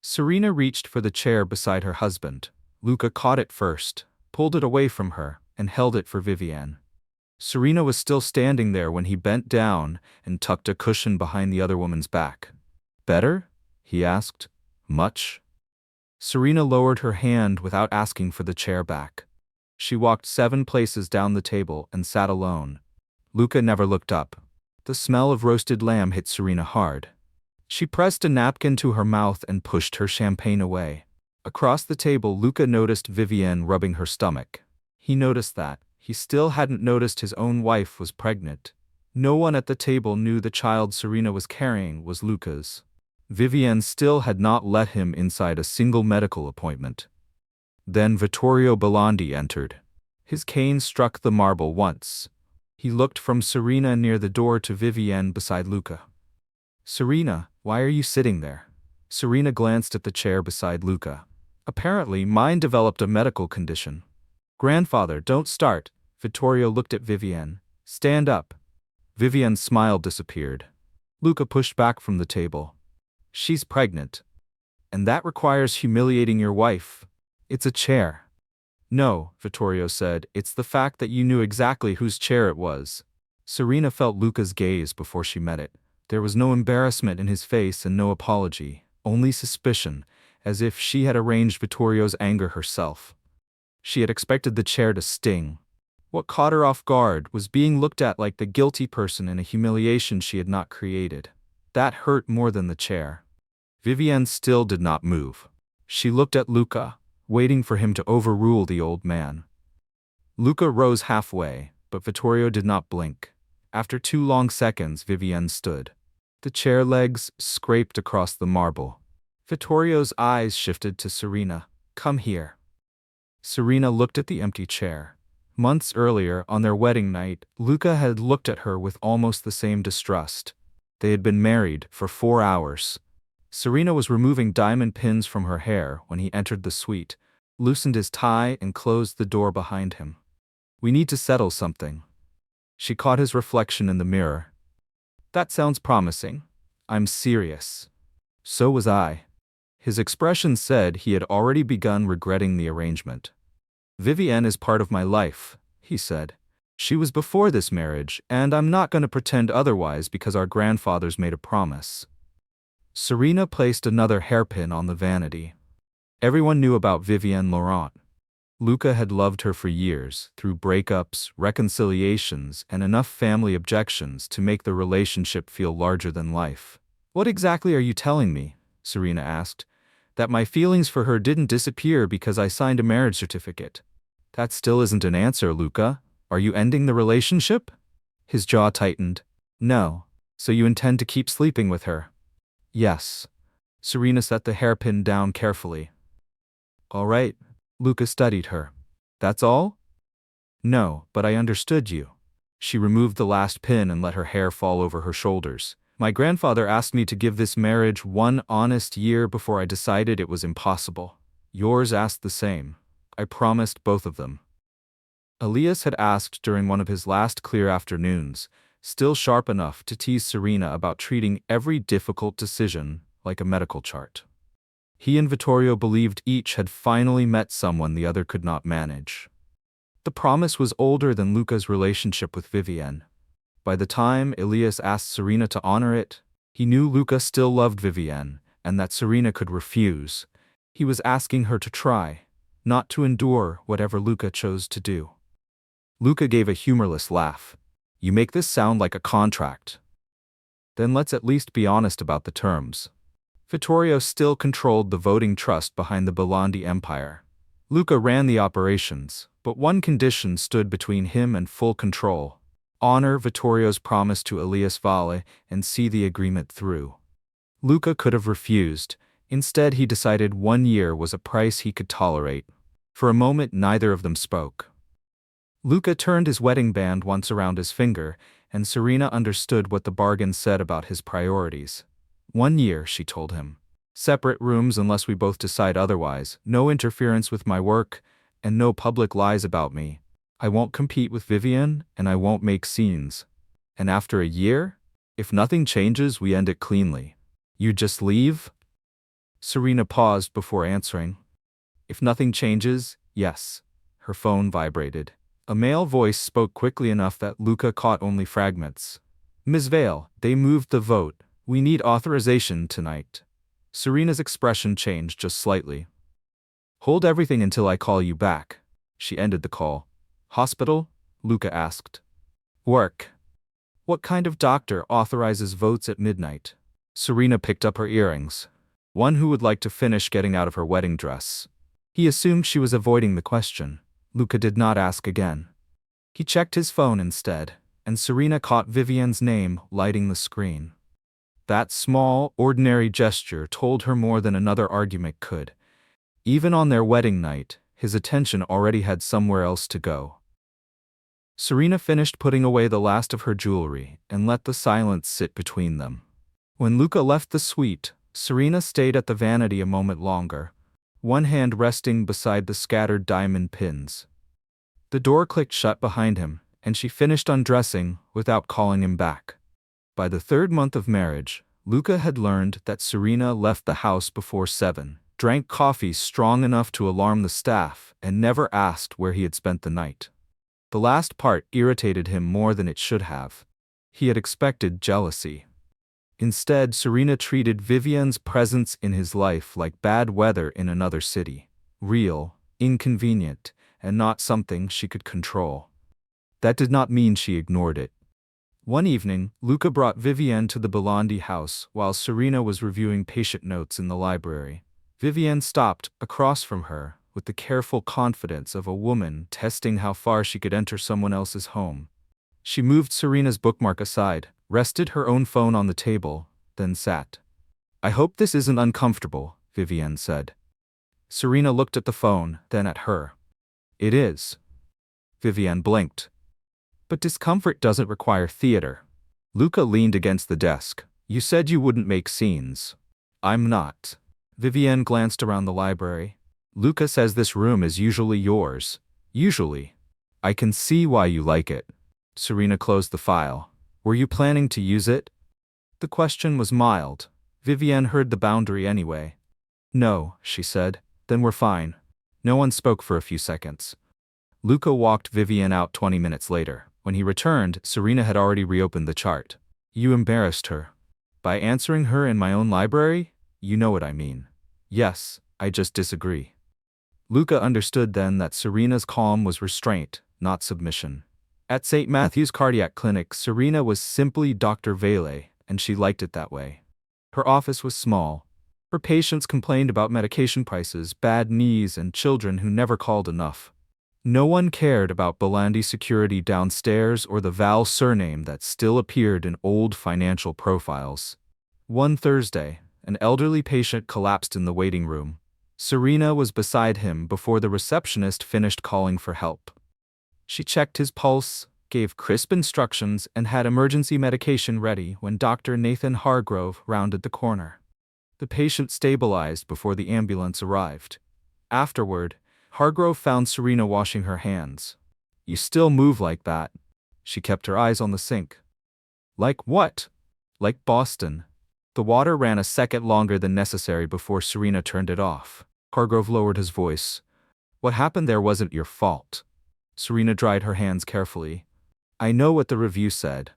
Serena reached for the chair beside her husband. Luca caught it first, pulled it away from her, and held it for Vivienne. Serena was still standing there when he bent down and tucked a cushion behind the other woman's back. "Better?" he asked. "Much?" Serena lowered her hand without asking for the chair back. She walked 7 places down the table and sat alone. Luca never looked up. The smell of roasted lamb hit Serena hard. She pressed a napkin to her mouth and pushed her champagne away. Across the table, Luca noticed Vivienne rubbing her stomach. He noticed that. He still hadn't noticed his own wife was pregnant. No one at the table knew the child Serena was carrying was Luca's. Vivienne still had not let him inside a single medical appointment. Then Vittorio Bellandi entered. His cane struck the marble once. He looked from Serena near the door to Vivienne beside Luca. "Serena, why are you sitting there?" Serena glanced at the chair beside Luca. "Apparently, mine developed a medical condition." "Grandfather, don't start." Vittorio looked at Vivienne. "Stand up." Vivienne's smile disappeared. Luca pushed back from the table. "She's pregnant. And that requires humiliating your wife. It's a chair." "No," Vittorio said, "it's the fact that you knew exactly whose chair it was." Serena felt Luca's gaze before she met it. There was no embarrassment in his face and no apology, only suspicion, as if she had arranged Vittorio's anger herself. She had expected the chair to sting. What caught her off guard was being looked at like the guilty person in a humiliation she had not created. That hurt more than the chair. Vivienne still did not move. She looked at Luca, waiting for him to overrule the old man. Luca rose halfway, but Vittorio did not blink. After 2 long seconds, Vivienne stood. The chair legs scraped across the marble. Vittorio's eyes shifted to Serena. "Come here." Serena looked at the empty chair. Months earlier, on their wedding night, Luca had looked at her with almost the same distrust. They had been married for 4 hours. Serena was removing diamond pins from her hair when he entered the suite, loosened his tie and closed the door behind him. "We need to settle something." She caught his reflection in the mirror. "That sounds promising. I'm serious." So was I. His expression said he had already begun regretting the arrangement. "Vivienne is part of my life," he said. "She was before this marriage, and I'm not going to pretend otherwise because our grandfathers made a promise." Serena placed another hairpin on the vanity. Everyone knew about Vivienne Laurent. Luca had loved her for years, through breakups, reconciliations, and enough family objections to make the relationship feel larger than life. "What exactly are you telling me?" Serena asked. "That my feelings for her didn't disappear because I signed a marriage certificate." "That still isn't an answer, Luca. Are you ending the relationship?" His jaw tightened. "No. So you intend to keep sleeping with her?" "Yes." Serena set the hairpin down carefully. "All right." Luca studied her. "That's all?" "No, but I understood you." She removed the last pin and let her hair fall over her shoulders. "My grandfather asked me to give this marriage 1 honest year before I decided it was impossible. Yours asked the same. I promised both of them." Elias had asked during one of his last clear afternoons, still sharp enough to tease Serena about treating every difficult decision like a medical chart. He and Vittorio believed each had finally met someone the other could not manage. The promise was older than Luca's relationship with Vivienne. By the time Elias asked Serena to honor it, he knew Luca still loved Vivienne and that Serena could refuse. He was asking her to try, not to endure whatever Luca chose to do. Luca gave a humorless laugh. "You make this sound like a contract." "Then let's at least be honest about the terms." Vittorio still controlled the voting trust behind the Bellandi empire. Luca ran the operations, but one condition stood between him and full control: honor Vittorio's promise to Elias Valle and see the agreement through. Luca could have refused. Instead, he decided 1 year was a price he could tolerate. For a moment, neither of them spoke. Luca turned his wedding band once around his finger, and Serena understood what the bargain said about his priorities. 1 year, she told him. Separate rooms unless we both decide otherwise, no interference with my work, and no public lies about me. I won't compete with Vivienne, and I won't make scenes. And after a year, if nothing changes, we end it cleanly. You just leave? Serena paused before answering. If nothing changes, yes. Her phone vibrated. A male voice spoke quickly enough that Luca caught only fragments. Ms. Vale, they moved the vote. We need authorization tonight. Serena's expression changed just slightly. Hold everything until I call you back. She ended the call. Hospital? Luca asked. Work. What kind of doctor authorizes votes at midnight? Serena picked up her earrings. One who would like to finish getting out of her wedding dress. He assumed she was avoiding the question. Luca did not ask again. He checked his phone instead, and Serena caught Vivienne's name lighting the screen. That small, ordinary gesture told her more than another argument could. Even on their wedding night, his attention already had somewhere else to go. Serena finished putting away the last of her jewelry and let the silence sit between them. When Luca left the suite, Serena stayed at the vanity a moment longer, one hand resting beside the scattered diamond pins. The door clicked shut behind him, and she finished undressing without calling him back. By the third month of marriage, Luca had learned that Serena left the house before 7, drank coffee strong enough to alarm the staff, and never asked where he had spent the night. The last part irritated him more than it should have. He had expected jealousy. Instead, Serena treated Vivienne's presence in his life like bad weather in another city. Real, inconvenient, and not something she could control. That did not mean she ignored it. One evening, Luca brought Vivienne to the Bellandi house while Serena was reviewing patient notes in the library. Vivienne stopped across from her with the careful confidence of a woman testing how far she could enter someone else's home. She moved Serena's bookmark aside, rested her own phone on the table, then sat. I hope this isn't uncomfortable, Vivienne said. Serena looked at the phone, then at her. It is. Vivienne blinked. But discomfort doesn't require theater. Luca leaned against the desk. You said you wouldn't make scenes. I'm not. Vivienne glanced around the library. Luca says this room is usually yours. Usually. I can see why you like it. Serena closed the file. Were you planning to use it? The question was mild. Vivienne heard the boundary anyway. No, she said. Then we're fine. No one spoke for a few seconds. Luca walked Vivienne out 20 minutes later. When he returned, Serena had already reopened the chart. You embarrassed her. By answering her in my own library? You know what I mean. Yes, I just disagree. Luca understood then that Serena's calm was restraint, not submission. At St. Matthew's Cardiac Clinic, Serena was simply Dr. Vale, and she liked it that way. Her office was small. Her patients complained about medication prices, bad knees, and children who never called enough. No one cared about Bellandi security downstairs or the Val surname that still appeared in old financial profiles. One Thursday, an elderly patient collapsed in the waiting room. Serena was beside him before the receptionist finished calling for help. She checked his pulse, gave crisp instructions, and had emergency medication ready when Dr. Nathan Hargrove rounded the corner. The patient stabilized before the ambulance arrived. Afterward, Hargrove found Serena washing her hands. You still move like that. She kept her eyes on the sink. Like what? Like Boston. The water ran a second longer than necessary before Serena turned it off. Hargrove lowered his voice. What happened there wasn't your fault. Serena dried her hands carefully. I know what the review said.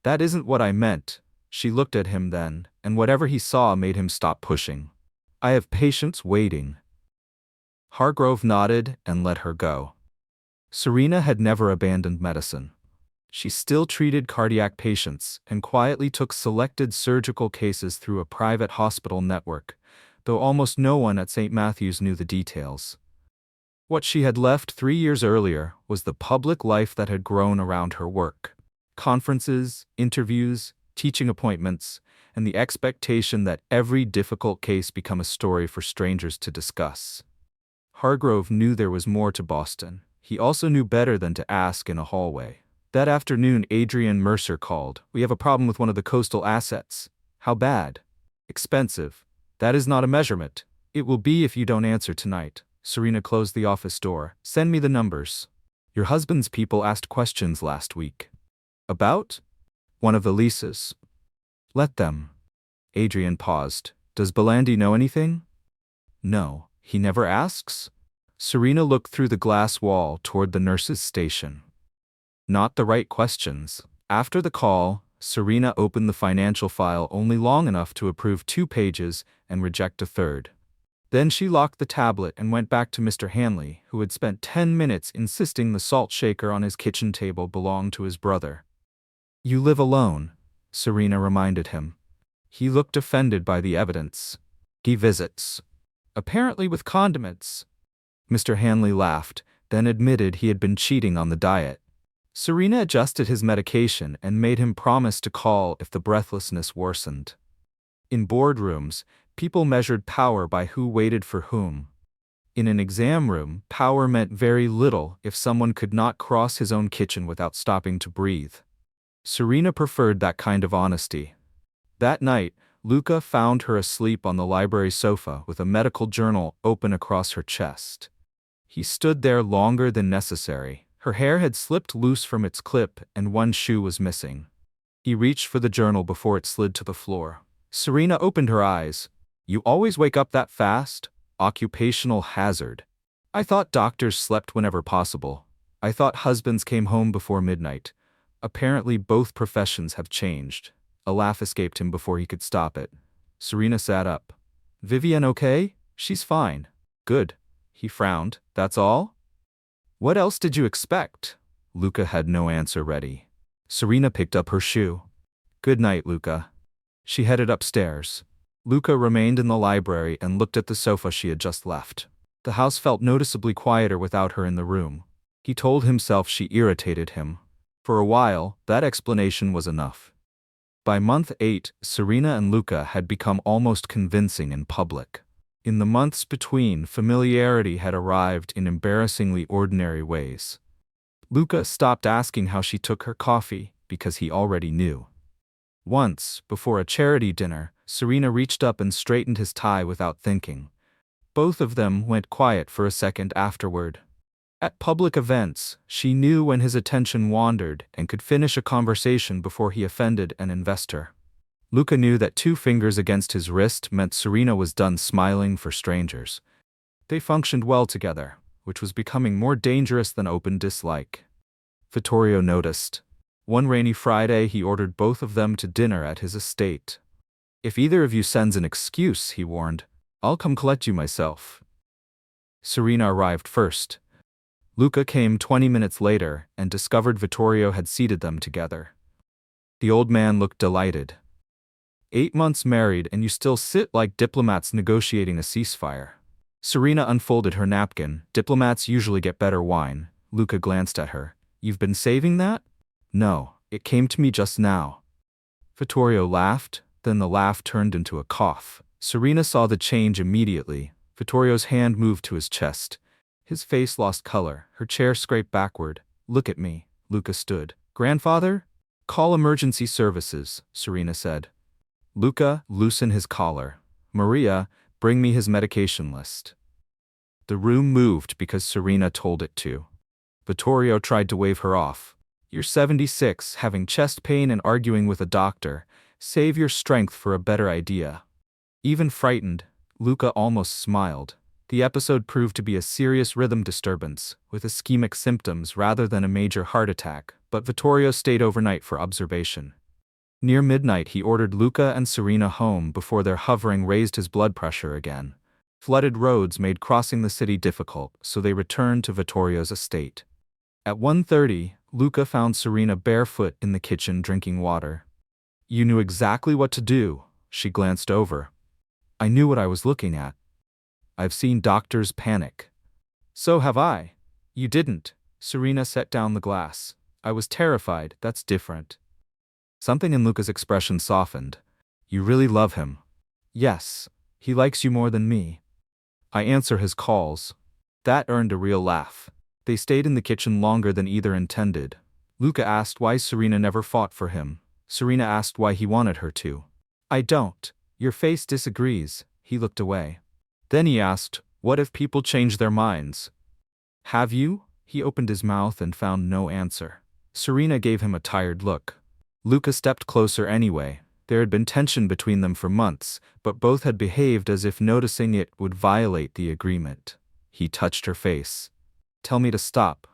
That isn't what I meant. She looked at him then, and whatever he saw made him stop pushing. I have patients waiting. Hargrove nodded and let her go. Serena had never abandoned medicine. She still treated cardiac patients and quietly took selected surgical cases through a private hospital network, though almost no one at St. Matthew's knew the details. What she had left 3 years earlier was the public life that had grown around her work. Conferences, interviews, teaching appointments, and the expectation that every difficult case become a story for strangers to discuss. Hargrove knew there was more to Boston. He also knew better than to ask in a hallway. That afternoon, Adrian Mercer called. We have a problem with one of the coastal assets. How bad? Expensive. That is not a measurement. It will be if you don't answer tonight. Serena closed the office door. Send me the numbers. Your husband's people asked questions last week. About? One of the leases. Let them. Adrian paused. Does Bellandi know anything? No, he never asks? Serena looked through the glass wall toward the nurse's station. Not the right questions. After the call, Serena opened the financial file only long enough to approve 2 pages and reject a third. Then she locked the tablet and went back to Mr. Hanley, who had spent 10 minutes insisting the salt shaker on his kitchen table belonged to his brother. You live alone, Serena reminded him. He looked offended by the evidence. He visits. Apparently with condiments. Mr. Hanley laughed, then admitted he had been cheating on the diet. Serena adjusted his medication and made him promise to call if the breathlessness worsened. In boardrooms, people measured power by who waited for whom. In an exam room, power meant very little if someone could not cross his own kitchen without stopping to breathe. Serena preferred that kind of honesty. That night, Luca found her asleep on the library sofa with a medical journal open across her chest. He stood there longer than necessary. Her hair had slipped loose from its clip and one shoe was missing. He reached for the journal before it slid to the floor. Serena opened her eyes. You always wake up that fast? Occupational hazard. I thought doctors slept whenever possible. I thought husbands came home before midnight. Apparently both professions have changed. A laugh escaped him before he could stop it. Serena sat up. Vivienne okay? She's fine. Good. He frowned. That's all? What else did you expect? Luca had no answer ready. Serena picked up her shoe. Good night, Luca. She headed upstairs. Luca remained in the library and looked at the sofa she had just left. The house felt noticeably quieter without her in the room. He told himself she irritated him. For a while, that explanation was enough. By month 8, Serena and Luca had become almost convincing in public. In the months between, familiarity had arrived in embarrassingly ordinary ways. Luca stopped asking how she took her coffee because he already knew. Once, before a charity dinner, Serena reached up and straightened his tie without thinking. Both of them went quiet for a second afterward. At public events, she knew when his attention wandered and could finish a conversation before he offended an investor. Luca knew that 2 fingers against his wrist meant Serena was done smiling for strangers. They functioned well together, which was becoming more dangerous than open dislike. Vittorio noticed. One rainy Friday he ordered both of them to dinner at his estate. If either of you sends an excuse, he warned, I'll come collect you myself. Serena arrived first. Luca came 20 minutes later and discovered Vittorio had seated them together. The old man looked delighted. 8 months married and you still sit like diplomats negotiating a ceasefire. Serena unfolded her napkin. Diplomats usually get better wine. Luca glanced at her. You've been saving that? No, it came to me just now. Vittorio laughed, then the laugh turned into a cough. Serena saw the change immediately. Vittorio's hand moved to his chest. His face lost color. Her chair scraped backward. Look at me. Luca stood. Grandfather? Call emergency services, Serena said. Luca, loosen his collar. Maria, bring me his medication list. The room moved because Serena told it to. Vittorio tried to wave her off. You're 76, having chest pain and arguing with a doctor. Save your strength for a better idea. Even frightened, Luca almost smiled. The episode proved to be a serious rhythm disturbance, with ischemic symptoms rather than a major heart attack, but Vittorio stayed overnight for observation. Near midnight he ordered Luca and Serena home before their hovering raised his blood pressure again. Flooded roads made crossing the city difficult, so they returned to Vittorio's estate. At 1:30, Luca found Serena barefoot in the kitchen drinking water. You knew exactly what to do, she glanced over. I knew what I was looking at. I've seen doctors panic. So have I. You didn't. Serena set down the glass. I was terrified, that's different. Something in Luca's expression softened. You really love him. Yes, he likes you more than me. I answer his calls. That earned a real laugh. They stayed in the kitchen longer than either intended. Luca asked why Serena never fought for him. Serena asked why he wanted her to. I don't. Your face disagrees. He looked away. Then he asked, what if people change their minds? Have you? He opened his mouth and found no answer. Serena gave him a tired look. Luca stepped closer anyway. There had been tension between them for months, but both had behaved as if noticing it would violate the agreement. He touched her face. "Tell me to stop."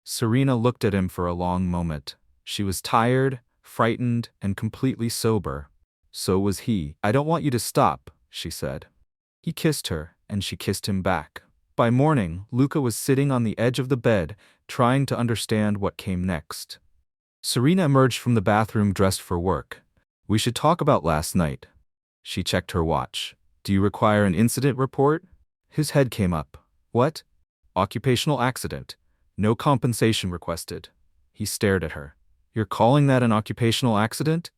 Serena looked at him for a long moment. She was tired, frightened, and completely sober. So was he. "I don't want you to stop," she said. He kissed her, and she kissed him back. By morning, Luca was sitting on the edge of the bed, trying to understand what came next. Serena emerged from the bathroom dressed for work. "We should talk about last night." She checked her watch. "Do you require an incident report?" His head came up. "What?" "Occupational accident. No compensation requested." He stared at her. "You're calling that an occupational accident?"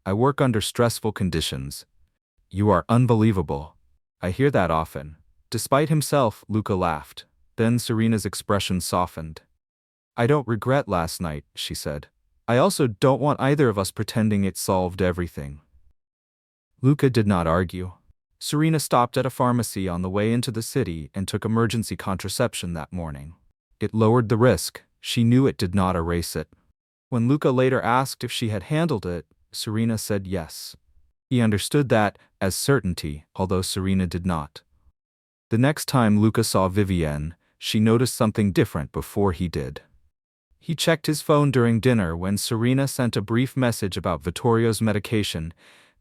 "I work under stressful conditions." "You are unbelievable." "I hear that often." Despite himself, Luca laughed. Then Serena's expression softened. "I don't regret last night," she said. "I also don't want either of us pretending it solved everything." Luca did not argue. Serena stopped at a pharmacy on the way into the city and took emergency contraception that morning. It lowered the risk. She knew it did not erase it. When Luca later asked if she had handled it, Serena said yes. He understood that as certainty, although Serena did not. The next time Luca saw Vivienne, she noticed something different before he did. He checked his phone during dinner when Serena sent a brief message about Vittorio's medication,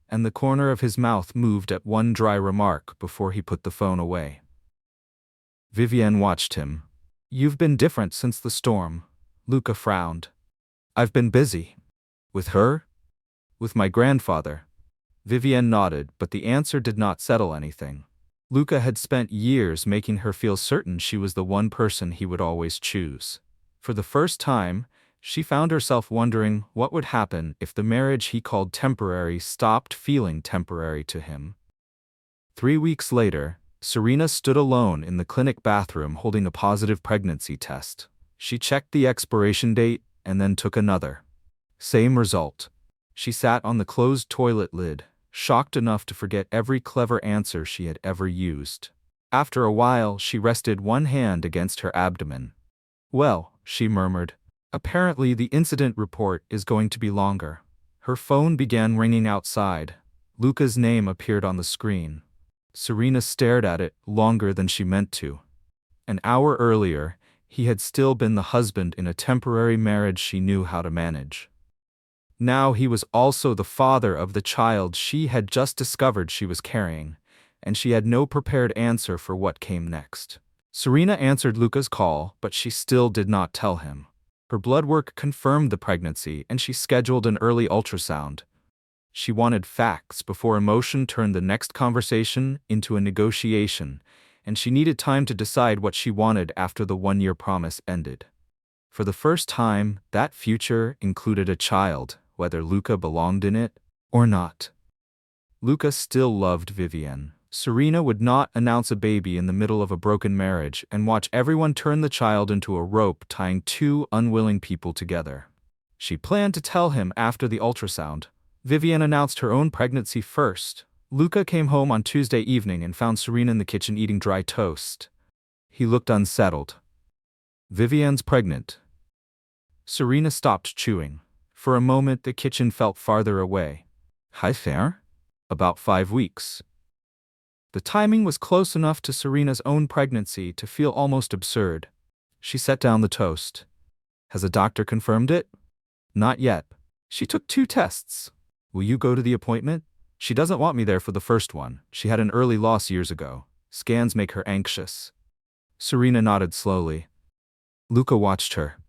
and the corner of his mouth moved at one dry remark before he put the phone away. Vivienne watched him. "You've been different since the storm." Luca frowned. "I've been busy." "With her?" "With my grandfather." Vivienne nodded, but the answer did not settle anything. Luca had spent years making her feel certain she was the one person he would always choose. For the first time, she found herself wondering what would happen if the marriage he called temporary stopped feeling temporary to him. 3 weeks later, Serena stood alone in the clinic bathroom holding a positive pregnancy test. She checked the expiration date and then took another. Same result. She sat on the closed toilet lid, shocked enough to forget every clever answer she had ever used. After a while, she rested one hand against her abdomen. "Well," she murmured, "apparently the incident report is going to be longer." Her phone began ringing outside. Luca's name appeared on the screen. Serena stared at it longer than she meant to. An hour earlier, he had still been the husband in a temporary marriage she knew how to manage. Now he was also the father of the child she had just discovered she was carrying, and she had no prepared answer for what came next. Serena answered Luca's call, but she still did not tell him. Her blood work confirmed the pregnancy, and she scheduled an early ultrasound. She wanted facts before emotion turned the next conversation into a negotiation, and she needed time to decide what she wanted after the one-year promise ended. For the first time, that future included a child, whether Luca belonged in it or not. Luca still loved Vivienne. Serena would not announce a baby in the middle of a broken marriage and watch everyone turn the child into a rope tying two unwilling people together. She planned to tell him after the ultrasound. Vivienne announced her own pregnancy first. Luca came home on Tuesday evening and found Serena in the kitchen eating dry toast. He looked unsettled. "Vivienne's pregnant." Serena stopped chewing. For a moment the kitchen felt farther away. "How fair?" "About 5 weeks." The timing was close enough to Serena's own pregnancy to feel almost absurd. She set down the toast. "Has a doctor confirmed it?" "Not yet. She took 2 tests." "Will you go to the appointment?" "She doesn't want me there for the first one. She had an early loss years ago. Scans make her anxious." Serena nodded slowly. Luca watched her.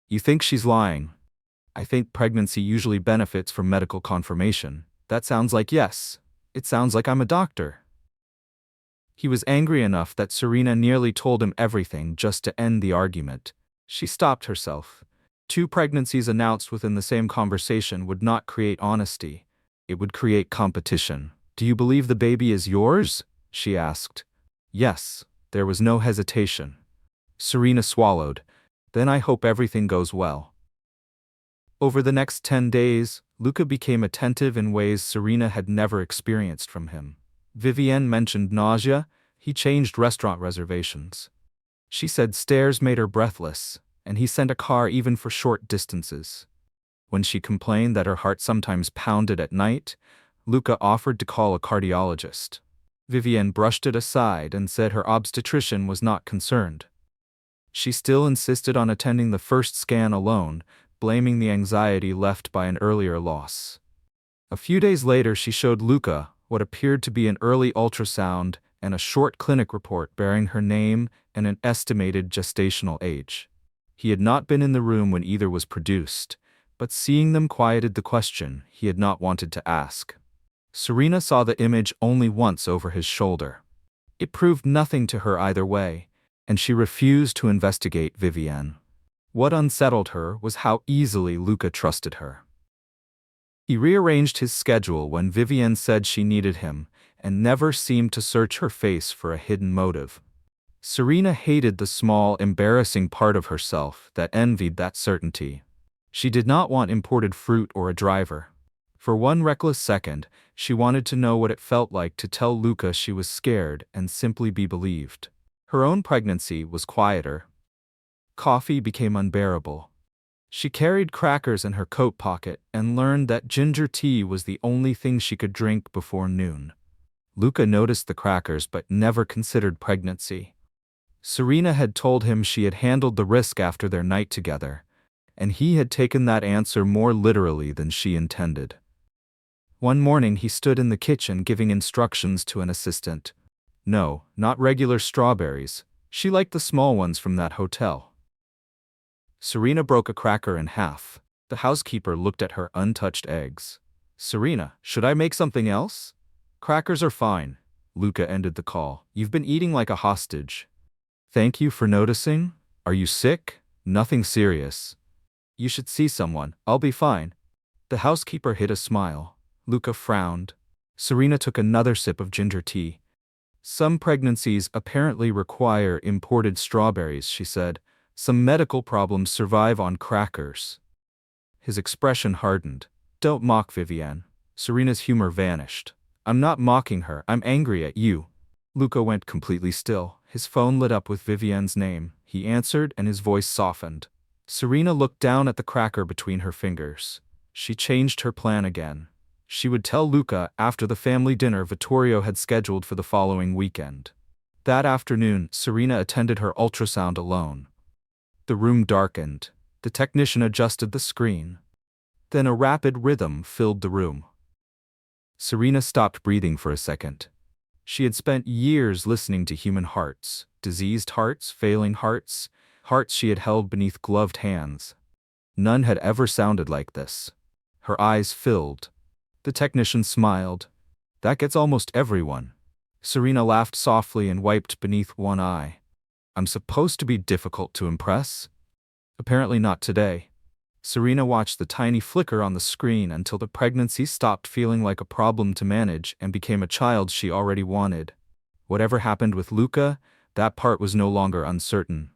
"You think she's lying?" "I think pregnancy usually benefits from medical confirmation." "That sounds like yes. It sounds like I'm a doctor." He was angry enough that Serena nearly told him everything just to end the argument. She stopped herself. 2 pregnancies announced within the same conversation would not create honesty. It would create competition. "Do you believe the baby is yours?" she asked. "Yes." There was no hesitation. Serena swallowed. "Then I hope everything goes well." Over the next 10 days, Luca became attentive in ways Serena had never experienced from him. Vivienne mentioned nausea. He changed restaurant reservations. She said stairs made her breathless, and he sent a car even for short distances. When she complained that her heart sometimes pounded at night, Luca offered to call a cardiologist. Vivienne brushed it aside and said her obstetrician was not concerned. She still insisted on attending the first scan alone, blaming the anxiety left by an earlier loss. A few days later, she showed Luca what appeared to be an early ultrasound and a short clinic report bearing her name and an estimated gestational age. He had not been in the room when either was produced, but seeing them quieted the question he had not wanted to ask. Serena saw the image only once over his shoulder. It proved nothing to her either way, and she refused to investigate Vivienne. What unsettled her was how easily Luca trusted her. He rearranged his schedule when Vivienne said she needed him, and never seemed to search her face for a hidden motive. Serena hated the small, embarrassing part of herself that envied that certainty. She did not want imported fruit or a driver. For one reckless second, she wanted to know what it felt like to tell Luca she was scared and simply be believed. Her own pregnancy was quieter. Coffee became unbearable. She carried crackers in her coat pocket and learned that ginger tea was the only thing she could drink before noon. Luca noticed the crackers but never considered pregnancy. Serena had told him she had handled the risk after their night together, and he had taken that answer more literally than she intended. One morning he stood in the kitchen giving instructions to an assistant. No, not regular strawberries. She liked the small ones from that hotel. Serena broke a cracker in half. The housekeeper looked at her untouched eggs. Serena, should I make something else? Crackers are fine. Luca ended the call. You've been eating like a hostage. Thank you for noticing. Are you sick? Nothing serious. You should see someone. I'll be fine. The housekeeper hid a smile. Luca frowned. Serena took another sip of ginger tea. Some pregnancies apparently require imported strawberries, she said. Some medical problems survive on crackers. His expression hardened. Don't mock Vivienne. Serena's humor vanished. I'm not mocking her, I'm angry at you. Luca went completely still. His phone lit up with Vivienne's name. He answered and his voice softened. Serena looked down at the cracker between her fingers. She changed her plan again. She would tell Luca after the family dinner Vittorio had scheduled for the following weekend. That afternoon, Serena attended her ultrasound alone. The room darkened. The technician adjusted the screen. Then a rapid rhythm filled the room. Serena stopped breathing for a second. She had spent years listening to human hearts, diseased hearts, failing hearts, hearts she had held beneath gloved hands. None had ever sounded like this. Her eyes filled. The technician smiled. That gets almost everyone. Serena laughed softly and wiped beneath one eye. I'm supposed to be difficult to impress? Apparently not today. Serena watched the tiny flicker on the screen until the pregnancy stopped feeling like a problem to manage and became a child she already wanted. Whatever happened with Luca, that part was no longer uncertain.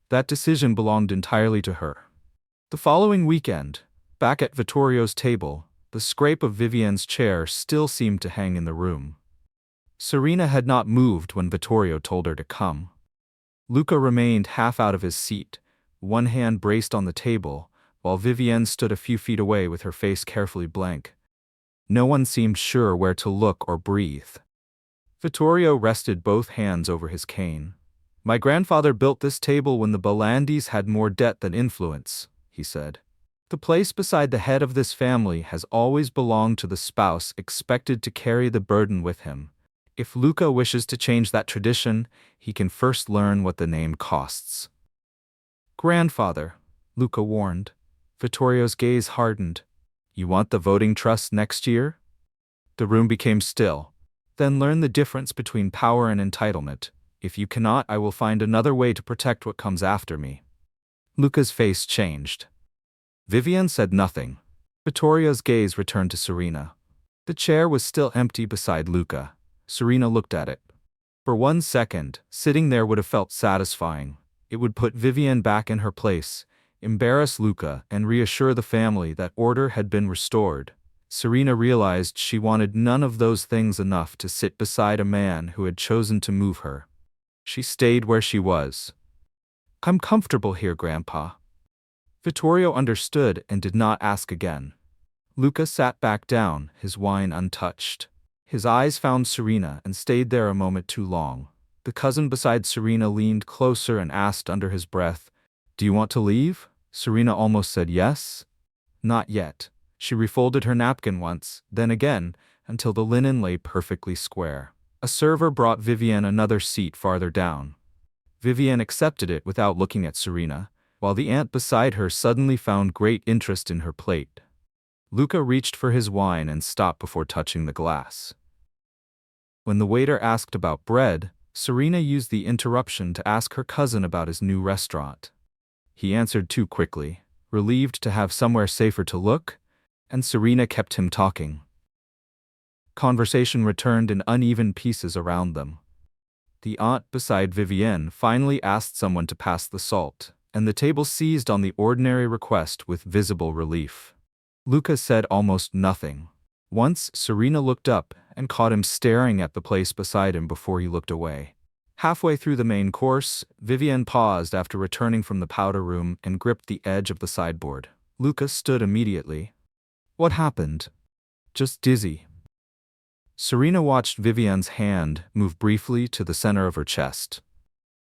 That decision belonged entirely to her. The following weekend, back at Vittorio's table, the scrape of Vivienne's chair still seemed to hang in the room. Serena had not moved when Vittorio told her to come. Luca remained half out of his seat, one hand braced on the table, while Vivienne stood a few feet away with her face carefully blank. No one seemed sure where to look or breathe. Vittorio rested both hands over his cane. My grandfather built this table when the Bellandis had more debt than influence, he said. The place beside the head of this family has always belonged to the spouse expected to carry the burden with him. If Luca wishes to change that tradition, he can first learn what the name costs. Grandfather, Luca warned. Vittorio's gaze hardened. You want the voting trust next year? The room became still. Then learn the difference between power and entitlement. If you cannot, I will find another way to protect what comes after me. Luca's face changed. Vivienne said nothing. Vittorio's gaze returned to Serena. The chair was still empty beside Luca. Serena looked at it. For 1 second, sitting there would have felt satisfying. It would put Vivienne back in her place, embarrass Luca, and reassure the family that order had been restored. Serena realized she wanted none of those things enough to sit beside a man who had chosen to move her. She stayed where she was. I'm comfortable here, Grandpa. Vittorio understood and did not ask again. Luca sat back down, his wine untouched. His eyes found Serena and stayed there a moment too long. The cousin beside Serena leaned closer and asked under his breath, "Do you want to leave?" Serena almost said yes. Not yet. She refolded her napkin once, then again, until the linen lay perfectly square. A server brought Vivienne another seat farther down. Vivienne accepted it without looking at Serena, while the aunt beside her suddenly found great interest in her plate. Luca reached for his wine and stopped before touching the glass. When the waiter asked about bread, Serena used the interruption to ask her cousin about his new restaurant. He answered too quickly, relieved to have somewhere safer to look, and Serena kept him talking. Conversation returned in uneven pieces around them. The aunt beside Vivienne finally asked someone to pass the salt, and the table seized on the ordinary request with visible relief. Luca said almost nothing. Once Serena looked up and caught him staring at the place beside him before he looked away. Halfway through the main course, Vivienne paused after returning from the powder room and gripped the edge of the sideboard. Luca stood immediately. "What happened?" "Just dizzy." Serena watched Vivienne's hand move briefly to the center of her chest.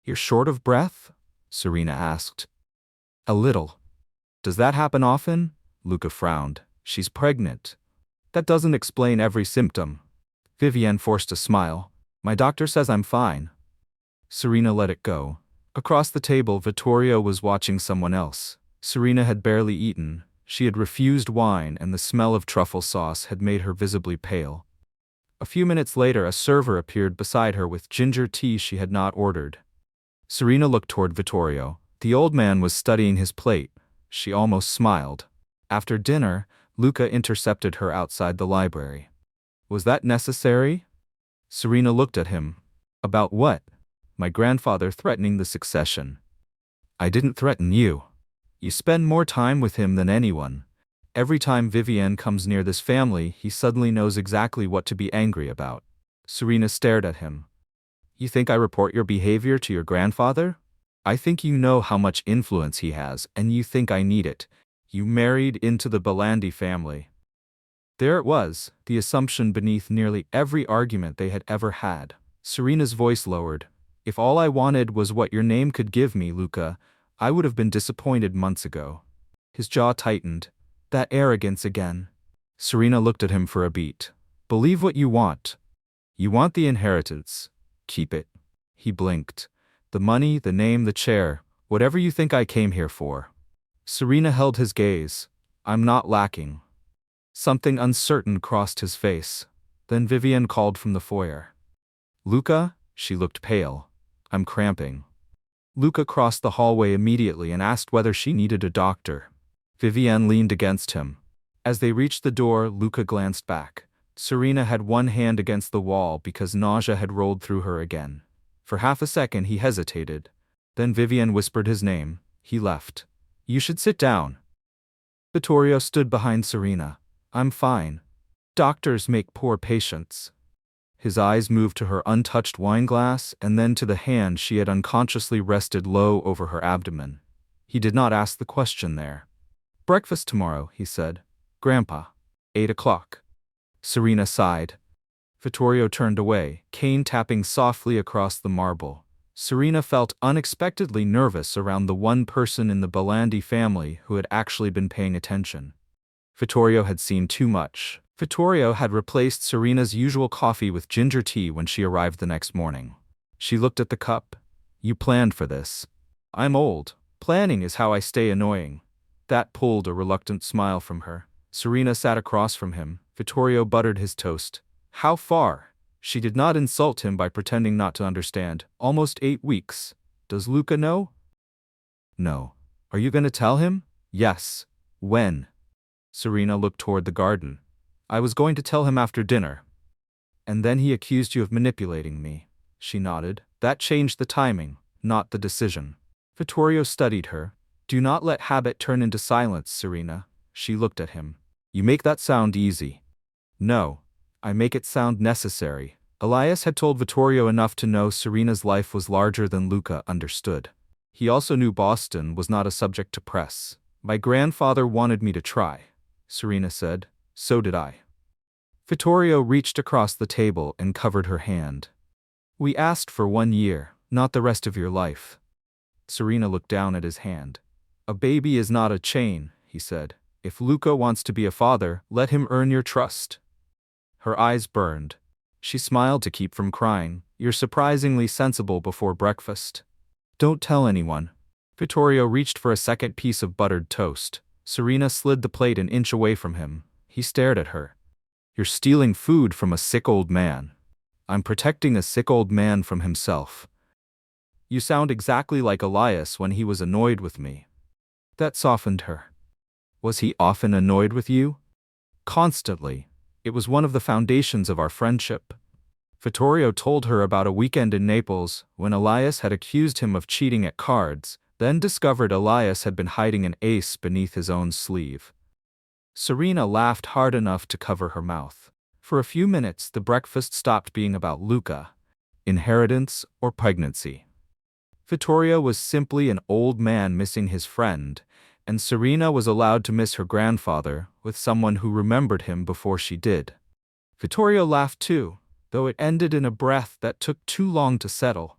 "You're short of breath?" Serena asked. "A little." "Does that happen often?" Luca frowned. "She's pregnant." "That doesn't explain every symptom." Vivienne forced a smile. "My doctor says I'm fine." Serena let it go. Across the table, Vittorio was watching someone else. Serena had barely eaten. She had refused wine, and the smell of truffle sauce had made her visibly pale. A few minutes later, a server appeared beside her with ginger tea she had not ordered. Serena looked toward Vittorio. The old man was studying his plate. She almost smiled. After dinner, Luca intercepted her outside the library. "Was that necessary?" Serena looked at him. "About what?" "My grandfather threatening the succession." "I didn't threaten you. You spend more time with him than anyone. Every time Vivienne comes near this family, he suddenly knows exactly what to be angry about." Serena stared at him. "You think I report your behavior to your grandfather? I think you know how much influence he has, and you think I need it. You married into the Bellandi family." There it was, the assumption beneath nearly every argument they had ever had. Serena's voice lowered. "If all I wanted was what your name could give me, Luca, I would have been disappointed months ago." His jaw tightened. That arrogance again. Serena looked at him for a beat. "Believe what you want. You want the inheritance. Keep it." He blinked. "The money, the name, the chair, whatever you think I came here for." Serena held his gaze. "I'm not lacking." Something uncertain crossed his face. Then Vivienne called from the foyer. "Luca?" She looked pale. "I'm cramping." Luca crossed the hallway immediately and asked whether she needed a doctor. Vivienne leaned against him. As they reached the door, Luca glanced back. Serena had one hand against the wall because nausea had rolled through her again. For half a second he hesitated. Then Vivienne whispered his name. He left. "You should sit down." Vittorio stood behind Serena. "I'm fine. Doctors make poor patients." His eyes moved to her untouched wine glass and then to the hand she had unconsciously rested low over her abdomen. He did not ask the question there. "Breakfast tomorrow," he said. "Grandpa. 8 o'clock." Serena sighed. Vittorio turned away, cane tapping softly across the marble. Serena felt unexpectedly nervous around the one person in the Bellandi family who had actually been paying attention. Vittorio had seen too much. Vittorio had replaced Serena's usual coffee with ginger tea when she arrived the next morning. She looked at the cup. "You planned for this." "I'm old. Planning is how I stay annoying." That pulled a reluctant smile from her. Serena sat across from him. Vittorio buttered his toast. "How far?" She did not insult him by pretending not to understand. "Almost 8 weeks. Does Luca know?" "No." "Are you going to tell him?" "Yes." "When?" Serena looked toward the garden. "I was going to tell him after dinner." "And then he accused you of manipulating me." She nodded. "That changed the timing, not the decision." Vittorio studied her. "Do not let habit turn into silence, Serena." She looked at him. "You make that sound easy." "No. I make it sound necessary." Elias had told Vittorio enough to know Serena's life was larger than Luca understood. He also knew Boston was not a subject to press. "My grandfather wanted me to try," Serena said. So did I. Vittorio reached across the table and covered her hand. We asked for 1 year, not the rest of your life. Serena looked down at his hand. A baby is not a chain, he said. If Luca wants to be a father, let him earn your trust. Her eyes burned. She smiled to keep from crying. You're surprisingly sensible before breakfast. Don't tell anyone. Vittorio reached for a second piece of buttered toast. Serena slid the plate an inch away from him. He stared at her. You're stealing food from a sick old man. I'm protecting a sick old man from himself. You sound exactly like Elias when he was annoyed with me. That softened her. Was he often annoyed with you? Constantly. It was one of the foundations of our friendship. Vittorio told her about a weekend in Naples when Elias had accused him of cheating at cards, then discovered Elias had been hiding an ace beneath his own sleeve. Serena laughed hard enough to cover her mouth. For a few minutes, the breakfast stopped being about Luca, inheritance, or pregnancy. Vittorio was simply an old man missing his friend, and Serena was allowed to miss her grandfather with someone who remembered him before she did. Vittorio laughed too, though it ended in a breath that took too long to settle.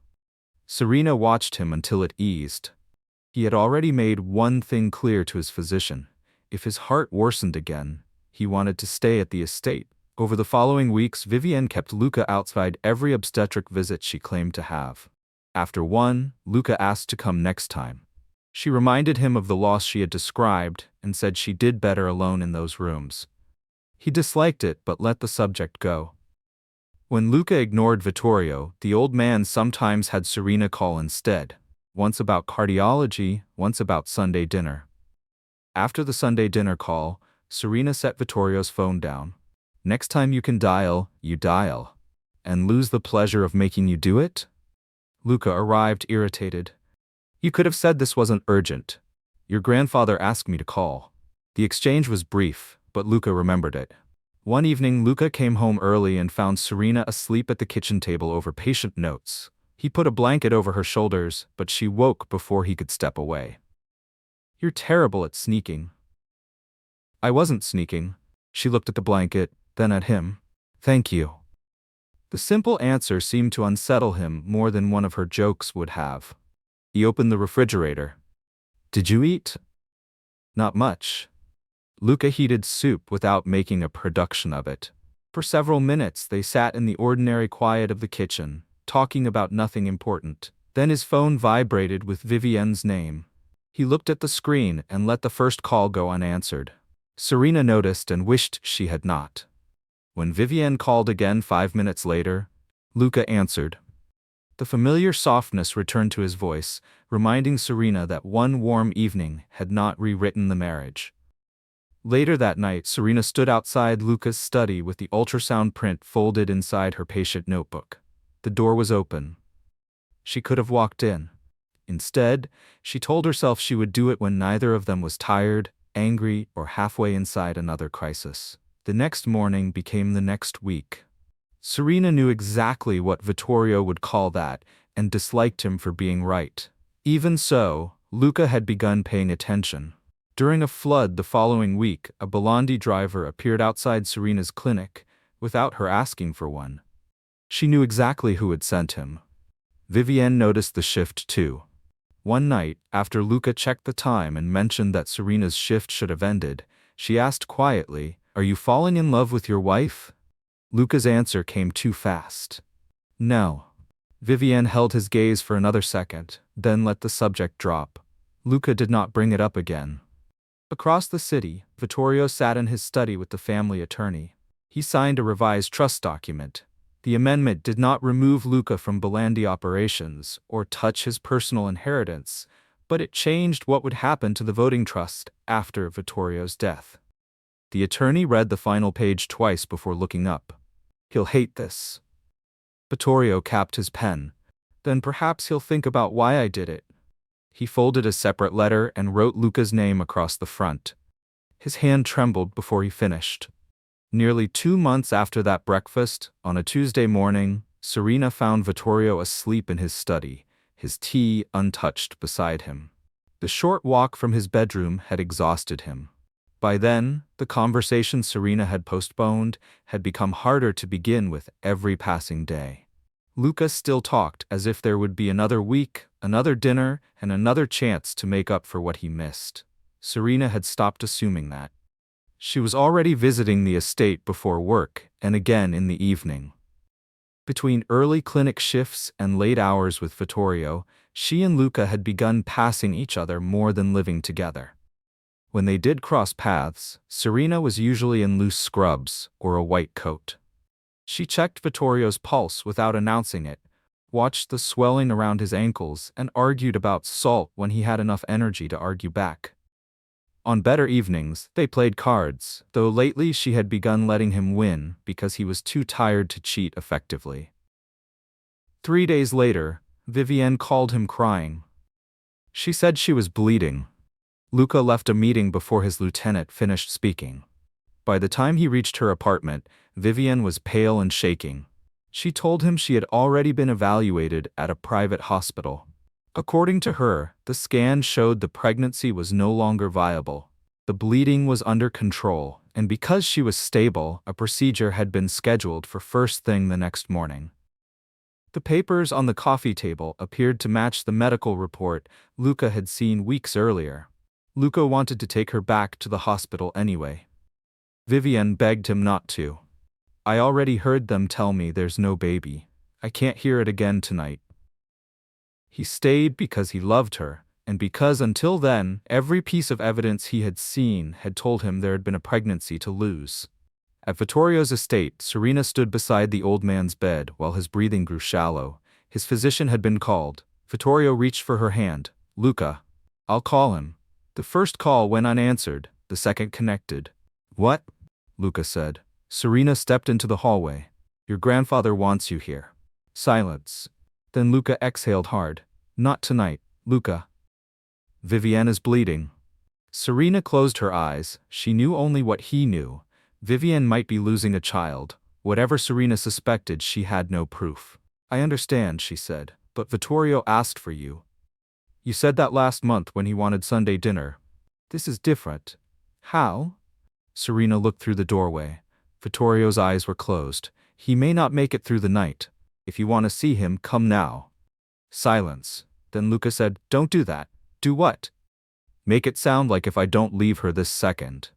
Serena watched him until it eased. He had already made one thing clear to his physician. If his heart worsened again, he wanted to stay at the estate. Over the following weeks, Vivienne kept Luca outside every obstetric visit she claimed to have. After one, Luca asked to come next time. She reminded him of the loss she had described and said she did better alone in those rooms. He disliked it but let the subject go. When Luca ignored Vittorio, the old man sometimes had Serena call instead, once about cardiology, once about Sunday dinner. After the Sunday dinner call, Serena set Vittorio's phone down. Next time you can dial, you dial. And lose the pleasure of making you do it? Luca arrived irritated. You could have said this wasn't urgent. Your grandfather asked me to call. The exchange was brief, but Luca remembered it. One evening, Luca came home early and found Serena asleep at the kitchen table over patient notes. He put a blanket over her shoulders, but she woke before he could step away. You're terrible at sneaking. I wasn't sneaking. She looked at the blanket, then at him. Thank you. The simple answer seemed to unsettle him more than one of her jokes would have. He opened the refrigerator. Did you eat? Not much. Luca heated soup without making a production of it. For several minutes they sat in the ordinary quiet of the kitchen, talking about nothing important. Then his phone vibrated with Vivienne's name. He looked at the screen and let the first call go unanswered. Serena noticed and wished she had not. When Vivienne called again 5 minutes later, Luca answered. The familiar softness returned to his voice, reminding Serena that one warm evening had not rewritten the marriage. Later that night, Serena stood outside Luca's study with the ultrasound print folded inside her patient notebook. The door was open. She could have walked in. Instead, she told herself she would do it when neither of them was tired, angry, or halfway inside another crisis. The next morning became the next week. Serena knew exactly what Vittorio would call that and disliked him for being right. Even so, Luca had begun paying attention. During a flood the following week, a Bellandi driver appeared outside Serena's clinic without her asking for one. She knew exactly who had sent him. Vivienne noticed the shift too. One night, after Luca checked the time and mentioned that Serena's shift should have ended, she asked quietly, Are you falling in love with your wife? Luca's answer came too fast. No. Vivienne held his gaze for another second, then let the subject drop. Luca did not bring it up again. Across the city, Vittorio sat in his study with the family attorney. He signed a revised trust document. The amendment did not remove Luca from Bellandi operations or touch his personal inheritance, but it changed what would happen to the voting trust after Vittorio's death. The attorney read the final page twice before looking up. He'll hate this. Vittorio capped his pen. Then perhaps he'll think about why I did it. He folded a separate letter and wrote Luca's name across the front. His hand trembled before he finished. Nearly 2 months after that breakfast, on a Tuesday morning, Serena found Vittorio asleep in his study, his tea untouched beside him. The short walk from his bedroom had exhausted him. By then, the conversation Serena had postponed had become harder to begin with every passing day. Luca still talked as if there would be another week, another dinner, and another chance to make up for what he missed. Serena had stopped assuming that. She was already visiting the estate before work and again in the evening. Between early clinic shifts and late hours with Vittorio, she and Luca had begun passing each other more than living together. When they did cross paths, Serena was usually in loose scrubs or a white coat. She checked Vittorio's pulse without announcing it, watched the swelling around his ankles, and argued about salt when he had enough energy to argue back. On better evenings, they played cards, though lately she had begun letting him win because he was too tired to cheat effectively. 3 days later, Vivienne called him crying. She said she was bleeding. Luca left a meeting before his lieutenant finished speaking. By the time he reached her apartment, Vivienne was pale and shaking. She told him she had already been evaluated at a private hospital. According to her, the scan showed the pregnancy was no longer viable. The bleeding was under control, and because she was stable, a procedure had been scheduled for first thing the next morning. The papers on the coffee table appeared to match the medical report Luca had seen weeks earlier. Luca wanted to take her back to the hospital anyway. Vivienne begged him not to. I already heard them tell me there's no baby. I can't hear it again tonight. He stayed because he loved her, and because until then, every piece of evidence he had seen had told him there had been a pregnancy to lose. At Vittorio's estate, Serena stood beside the old man's bed while his breathing grew shallow. His physician had been called. Vittorio reached for her hand. Luca. I'll call him. The first call went unanswered, the second connected. What? Luca said. Serena stepped into the hallway. Your grandfather wants you here. Silence. Then Luca exhaled hard. Not tonight, Luca. Vivienne is bleeding. Serena closed her eyes. She knew only what he knew. Vivienne might be losing a child. Whatever Serena suspected, she had no proof. I understand, she said, but Vittorio asked for you. You said that last month when he wanted Sunday dinner. This is different. How? Serena looked through the doorway. Vittorio's eyes were closed. He may not make it through the night. If you want to see him, come now. Silence. Then Luca said, Don't do that. Do what? Make it sound like if I don't leave her this second.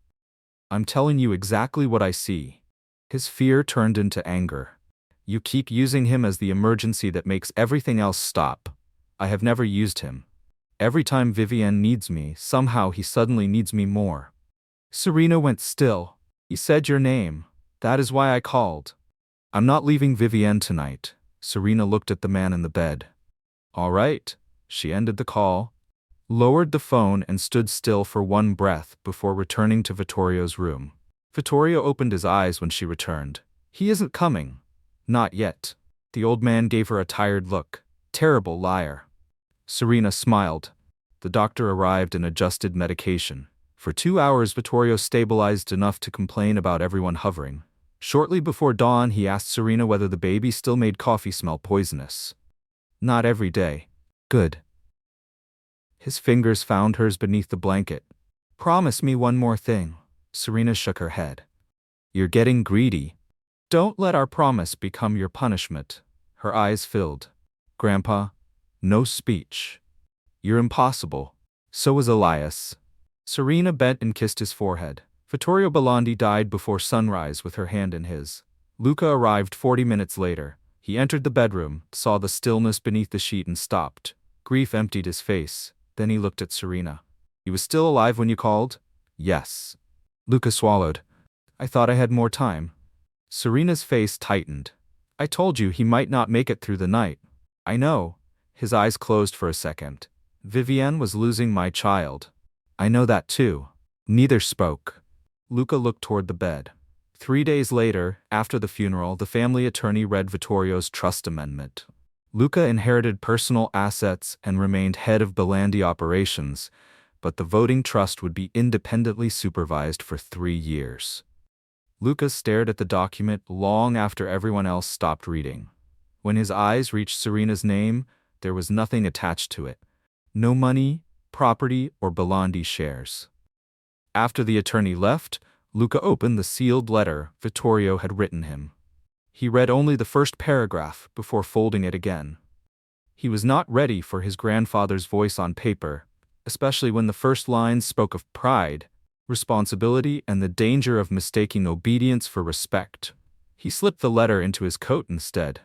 I'm telling you exactly what I see. His fear turned into anger. You keep using him as the emergency that makes everything else stop. I have never used him. Every time Vivienne needs me, somehow he suddenly needs me more. Serena went still. He said your name. That is why I called. I'm not leaving Vivienne tonight. Serena looked at the man in the bed. All right. She ended the call, lowered the phone and stood still for one breath before returning to Vittorio's room. Vittorio opened his eyes when she returned. He isn't coming. Not yet. The old man gave her a tired look. Terrible liar. Serena smiled. The doctor arrived and adjusted medication. For 2 hours Vittorio stabilized enough to complain about everyone hovering. Shortly before dawn he asked Serena whether the baby still made coffee smell poisonous. Not every day. Good. His fingers found hers beneath the blanket. Promise me one more thing. Serena shook her head. You're getting greedy. Don't let our promise become your punishment. Her eyes filled. Grandpa, no speech. You're impossible. So was Elias. Serena bent and kissed his forehead. Vittorio Bellandi died before sunrise with her hand in his. Luca arrived 40 minutes later. He entered the bedroom, saw the stillness beneath the sheet and stopped. Grief emptied his face. Then he looked at Serena. He was still alive when you called? Yes. Luca swallowed. I thought I had more time. Serena's face tightened. I told you he might not make it through the night. I know. His eyes closed for a second. Vivienne was losing my child. I know that too. Neither spoke. Luca looked toward the bed. 3 days later, after the funeral, the family attorney read Vittorio's trust amendment. Luca inherited personal assets and remained head of Bellandi operations, but the voting trust would be independently supervised for 3 years. Luca stared at the document long after everyone else stopped reading. When his eyes reached Serena's name, there was nothing attached to it. No money, property, or Bellandi shares. After the attorney left, Luca opened the sealed letter Vittorio had written him. He read only the first paragraph before folding it again. He was not ready for his grandfather's voice on paper, especially when the first lines spoke of pride, responsibility, and the danger of mistaking obedience for respect. He slipped the letter into his coat instead.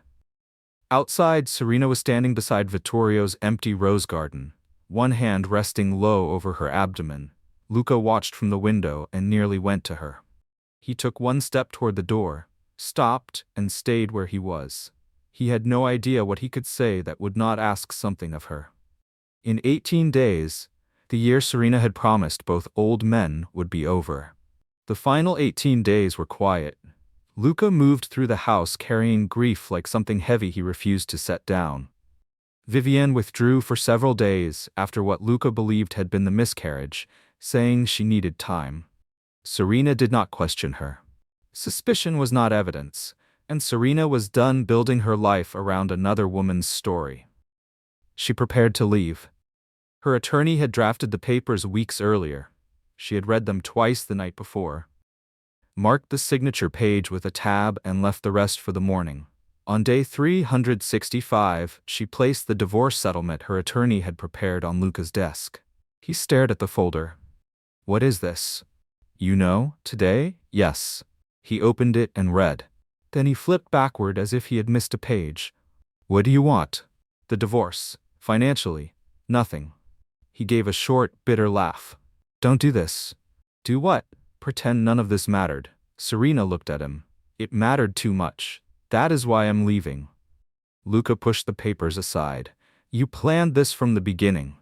Outside, Serena was standing beside Vittorio's empty rose garden, one hand resting low over her abdomen. Luca watched from the window and nearly went to her. He took one step toward the door, stopped, and stayed where he was. He had no idea what he could say that would not ask something of her. In 18 days, the year Serena had promised both old men, would be over. The final 18 days were quiet. Luca moved through the house carrying grief like something heavy he refused to set down. Vivienne withdrew for several days after what Luca believed had been the miscarriage, saying she needed time. Serena did not question her. Suspicion was not evidence, and Serena was done building her life around another woman's story. She prepared to leave. Her attorney had drafted the papers weeks earlier. She had read them twice the night before, marked the signature page with a tab, and left the rest for the morning. On day 365, she placed the divorce settlement her attorney had prepared on Luca's desk. He stared at the folder. "What is this?" "You know, today?" "Yes." He opened it and read. Then he flipped backward as if he had missed a page. "What do you want?" "The divorce. Financially. Nothing." He gave a short, bitter laugh. "Don't do this." "Do what?" "Pretend none of this mattered." Serena looked at him. "It mattered too much. That is why I'm leaving." Luca pushed the papers aside. "You planned this from the beginning."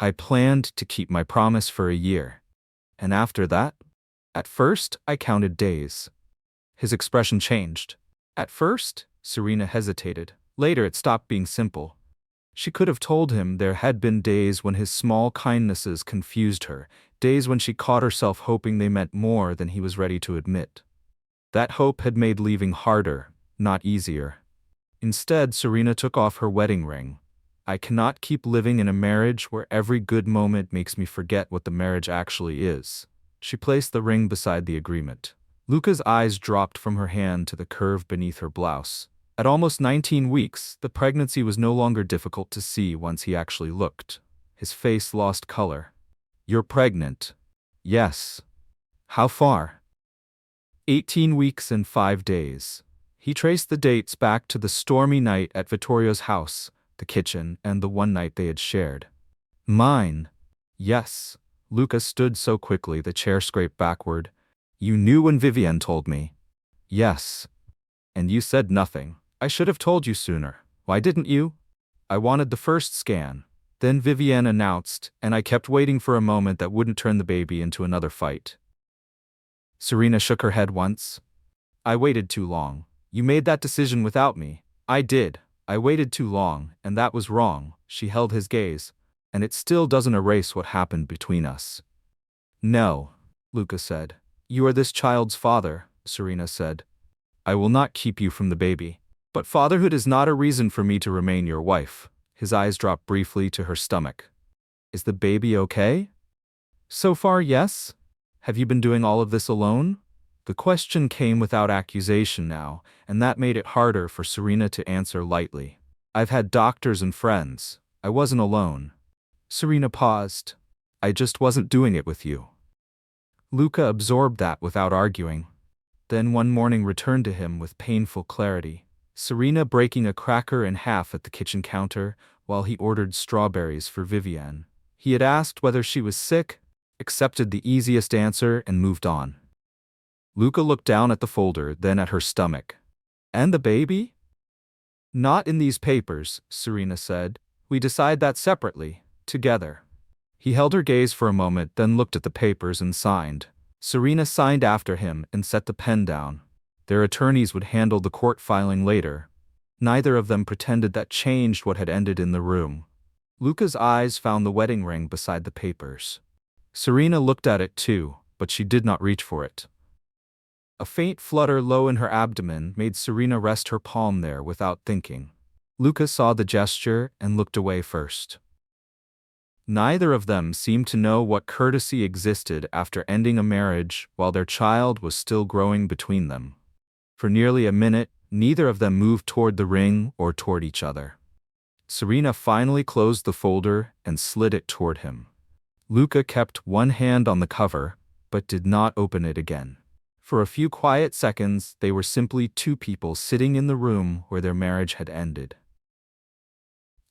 "I planned to keep my promise for a year." "And after that?" "At first, I counted days." His expression changed. "At first?" Serena hesitated. Later it stopped being simple. She could have told him there had been days when his small kindnesses confused her, days when she caught herself hoping they meant more than he was ready to admit. That hope had made leaving harder, not easier. Instead, Serena took off her wedding ring. "I cannot keep living in a marriage where every good moment makes me forget what the marriage actually is." She placed the ring beside the agreement. Luca's eyes dropped from her hand to the curve beneath her blouse. At almost 19 weeks, the pregnancy was no longer difficult to see once he actually looked. His face lost color. "You're pregnant." "Yes." "How far?" 18 weeks and 5 days. He traced the dates back to the stormy night at Vittorio's house, the kitchen, and the one night they had shared. "Mine." "Yes." Luca stood so quickly the chair scraped backward. "You knew when Vivienne told me." "Yes." "And you said nothing. I should have told you sooner." "Why didn't you?" "I wanted the first scan." Then Vivienne announced, and I kept waiting for a moment that wouldn't turn the baby into another fight. Serena shook her head once. "I waited too long. You made that decision without me." "I did. I waited too long, and that was wrong." She held his gaze. "And it still doesn't erase what happened between us." "No," Luca said. "You are this child's father," Serena said. "I will not keep you from the baby. But fatherhood is not a reason for me to remain your wife." His eyes dropped briefly to her stomach. "Is the baby okay?" "So far, yes." "Have you been doing all of this alone?" The question came without accusation now, and that made it harder for Serena to answer lightly. "I've had doctors and friends. I wasn't alone." Serena paused. "I just wasn't doing it with you." Luca absorbed that without arguing. Then one morning returned to him with painful clarity. Serena breaking a cracker in half at the kitchen counter while he ordered strawberries for Vivienne. He had asked whether she was sick, accepted the easiest answer, and moved on. Luca looked down at the folder, then at her stomach. "And the baby?" "Not in these papers," Serena said. "We decide that separately, together." He held her gaze for a moment, then looked at the papers and signed. Serena signed after him and set the pen down. Their attorneys would handle the court filing later. Neither of them pretended that changed what had ended in the room. Luca's eyes found the wedding ring beside the papers. Serena looked at it too, but she did not reach for it. A faint flutter low in her abdomen made Serena rest her palm there without thinking. Luca saw the gesture and looked away first. Neither of them seemed to know what courtesy existed after ending a marriage while their child was still growing between them. For nearly a minute, neither of them moved toward the ring or toward each other. Serena finally closed the folder and slid it toward him. Luca kept one hand on the cover, but did not open it again. For a few quiet seconds, they were simply two people sitting in the room where their marriage had ended.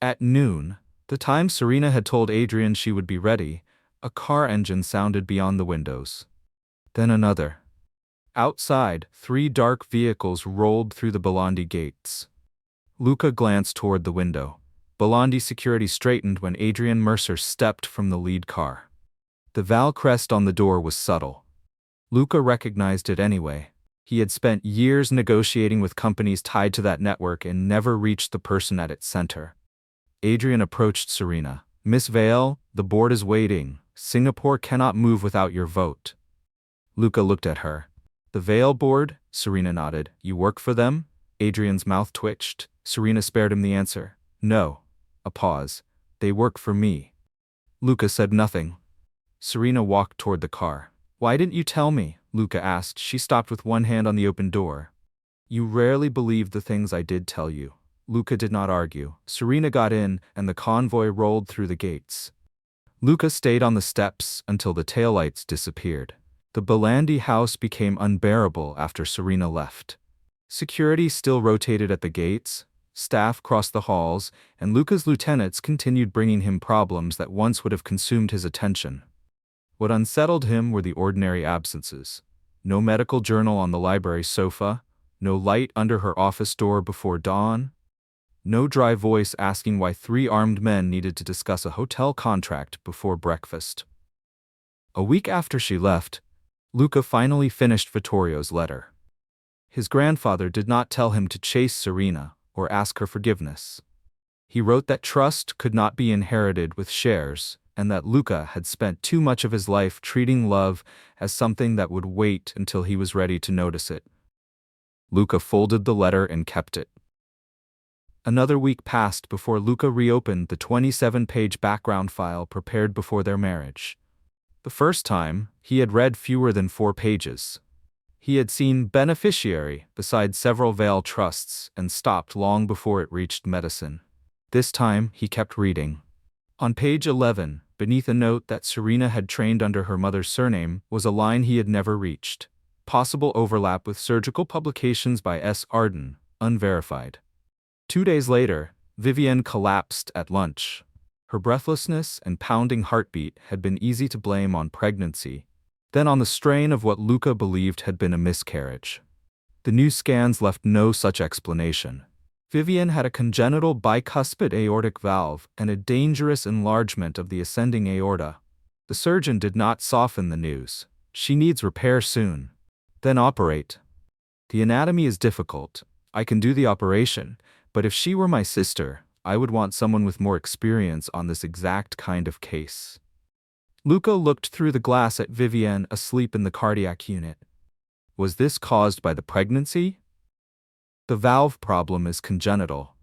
At noon, the time Serena had told Adrian she would be ready, a car engine sounded beyond the windows. Then another. Outside, 3 dark vehicles rolled through the Bellandi gates. Luca glanced toward the window. Bellandi security straightened when Adrian Mercer stepped from the lead car. The Val crest on the door was subtle. Luca recognized it anyway. He had spent years negotiating with companies tied to that network and never reached the person at its center. Adrian approached Serena. "Miss Vale, the board is waiting. Singapore cannot move without your vote." Luca looked at her. "The Vale board?" Serena nodded. "You work for them?" Adrian's mouth twitched. Serena spared him the answer. "No." A pause. "They work for me." Luca said nothing. Serena walked toward the car. "Why didn't you tell me?" Luca asked. She stopped with one hand on the open door. "You rarely believe the things I did tell you." Luca did not argue. Serena got in, and the convoy rolled through the gates. Luca stayed on the steps until the taillights disappeared. The Bellandi house became unbearable after Serena left. Security still rotated at the gates, staff crossed the halls, and Luca's lieutenants continued bringing him problems that once would have consumed his attention. What unsettled him were the ordinary absences. No medical journal on the library sofa, no light under her office door before dawn, no dry voice asking why 3 armed men needed to discuss a hotel contract before breakfast. A week after she left, Luca finally finished Vittorio's letter. His grandfather did not tell him to chase Serena or ask her forgiveness. He wrote that trust could not be inherited with shares, and that Luca had spent too much of his life treating love as something that would wait until he was ready to notice it. Luca folded the letter and kept it. Another week passed before Luca reopened the 27-page background file prepared before their marriage. The first time, he had read fewer than 4 pages. He had seen beneficiary beside several Vale trusts and stopped long before it reached medicine. This time, he kept reading. On page 11, beneath a note that Serena had trained under her mother's surname, was a line he had never reached. Possible overlap with surgical publications by S. Arden, unverified. 2 days later, Vivienne collapsed at lunch. Her breathlessness and pounding heartbeat had been easy to blame on pregnancy, then on the strain of what Luca believed had been a miscarriage. The new scans left no such explanation. Vivienne had a congenital bicuspid aortic valve and a dangerous enlargement of the ascending aorta. The surgeon did not soften the news. "She needs repair soon. Then operate. The anatomy is difficult. I can do the operation, but if she were my sister, I would want someone with more experience on this exact kind of case." Luca looked through the glass at Vivienne asleep in the cardiac unit. Was this caused by the pregnancy? The valve problem is congenital.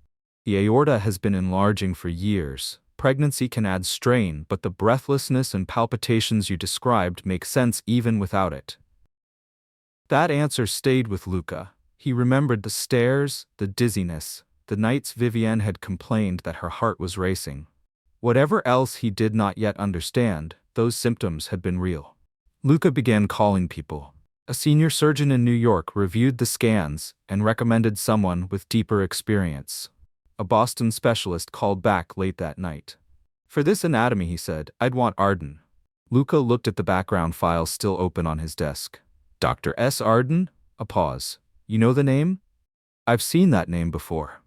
The aorta has been enlarging for years. Pregnancy can add strain, but the breathlessness and palpitations you described make sense even without it. That answer stayed with Luca. He remembered the stares, the dizziness, the nights Vivienne had complained that her heart was racing. Whatever else he did not yet understand, those symptoms had been real. Luca began calling people. A senior surgeon in New York reviewed the scans and recommended someone with deeper experience. A Boston specialist called back late that night. "For this anatomy," he said, "I'd want Arden." Luca looked at the background file still open on his desk. "Dr. S. Arden?" A pause. "You know the name?" "I've seen that name before.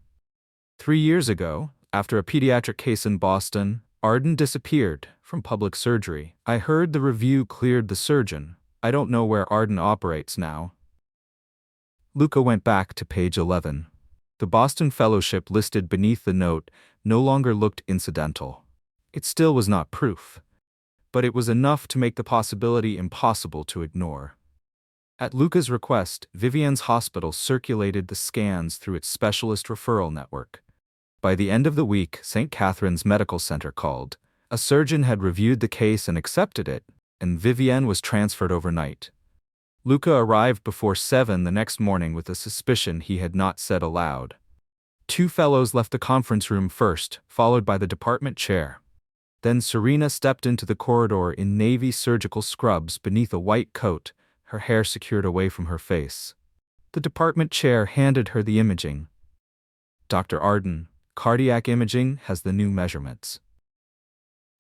3 years ago, after a pediatric case in Boston, Arden disappeared from public surgery. I heard the review cleared the surgeon. I don't know where Arden operates now." Luca went back to page 11. The Boston Fellowship listed beneath the note no longer looked incidental. It still was not proof, but it was enough to make the possibility impossible to ignore. At Luca's request, Vivienne's hospital circulated the scans through its specialist referral network. By the end of the week, St. Catherine's Medical Center called. A surgeon had reviewed the case and accepted it, and Vivienne was transferred overnight. Luca arrived before 7 the next morning with a suspicion he had not said aloud. Two fellows left the conference room first, followed by the department chair. Then Serena stepped into the corridor in navy surgical scrubs beneath a white coat, her hair secured away from her face. The department chair handed her the imaging. Dr. Arden, cardiac imaging has the new measurements.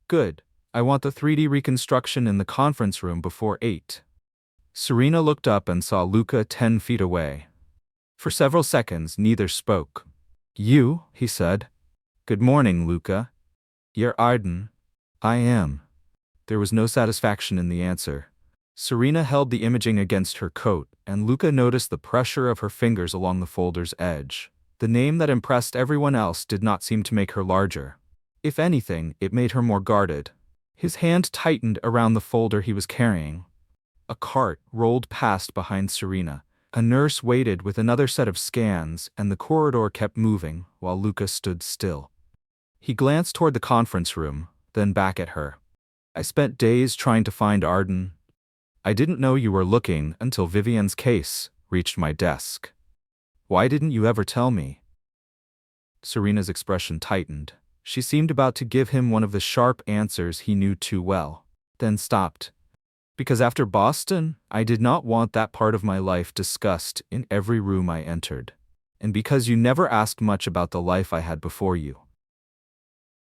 Good. I want the 3D reconstruction in the conference room before 8. Serena looked up and saw Luca 10 feet away. For several seconds, neither spoke. You, he said. Good morning, Luca. You're Arden. I am. There was no satisfaction in the answer. Serena held the imaging against her coat, and Luca noticed the pressure of her fingers along the folder's edge. The name that impressed everyone else did not seem to make her larger. If anything, it made her more guarded. His hand tightened around the folder he was carrying. A cart rolled past behind Serena. A nurse waited with another set of scans, and the corridor kept moving while Luca stood still. He glanced toward the conference room, then back at her. I spent days trying to find Arden. I didn't know you were looking until Vivienne's case reached my desk. Why didn't you ever tell me? Serena's expression tightened. She seemed about to give him one of the sharp answers he knew too well, then stopped. Because after Boston, I did not want that part of my life discussed in every room I entered. And because you never asked much about the life I had before you.